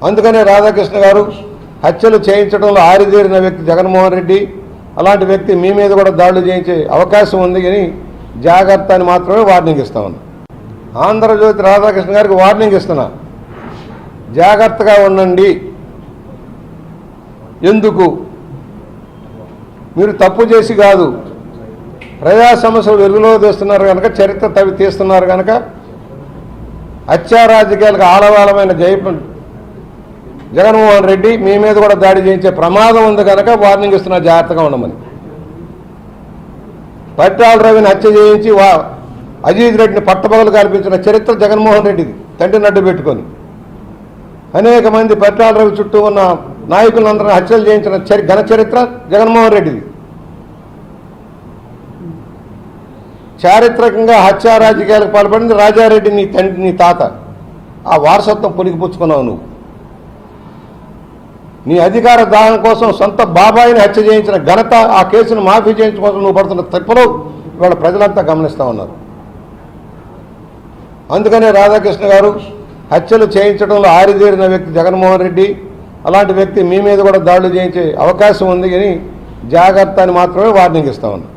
అందుకనే రాధాకృష్ణ గారు హత్యలు చేయించడంలో ఆరితేరిన వ్యక్తి జగన్మోహన్ రెడ్డి, అలాంటి వ్యక్తి మీ మీద కూడా దాడులు చేయించే అవకాశం ఉంది అని జాగ్రత్త అని మాత్రమే వార్నింగ్ ఇస్తా ఉన్నా. ఆంధ్రజ్యోతి రాధాకృష్ణ గారికి వార్నింగ్ ఇస్తున్నా, జాగ్రత్తగా ఉండండి. ఎందుకు? మీరు తప్పు చేసి కాదు, ప్రజా సమస్యలు వెలుగులో తీస్తున్నారు కనుక, చరిత్ర తవి తీస్తున్నారు కనుక, హత్యా రాజకీయాలకు ఆలవాలమైన జగన్మోహన్ రెడ్డి మీ మీద కూడా దాడి చేయించే ప్రమాదం ఉంది కనుక వార్నింగ్ ఇస్తున్నా, జాగ్రత్తగా ఉండమని. పరిటాల రవిని హత్య చేయించి అజీజ్ రెడ్డిని పట్టపగలు కల్పించిన చరిత్ర జగన్మోహన్ రెడ్డిది, తండ్రిని అడ్డు పెట్టుకొని. అనేక మంది పరిటాల రవి చుట్టూ ఉన్న నాయకులందరినీ హత్యలు చేయించిన ఘన చరిత్ర జగన్మోహన్ రెడ్డిది. చారిత్రకంగా హత్యా రాజకీయాలకు పాల్పడింది రాజారెడ్డి, నీ తండ్రి, నీ తాత. ఆ వారసత్వం పుణికిపుచ్చుకున్నావు నువ్వు. నీ అధికార దాహం కోసం సొంత బాబాయిని హత్య చేయించిన ఘనత, ఆ కేసును మాఫీ చేయించుకోవడం నువ్వు పడుతున్న తప్పులు ఇవాళ ప్రజలంతా గమనిస్తూ ఉన్నారు. అందుకనే రాధాకృష్ణ గారు హత్యలు చేయించడంలో ఆరితేరిన వ్యక్తి జగన్మోహన్ రెడ్డి, అలాంటి వ్యక్తి మీ మీద కూడా దాడులు చేయించే అవకాశం ఉంది అని జాగ్రత్త అని మాత్రమే వార్నింగ్ ఇస్తా ఉన్నా.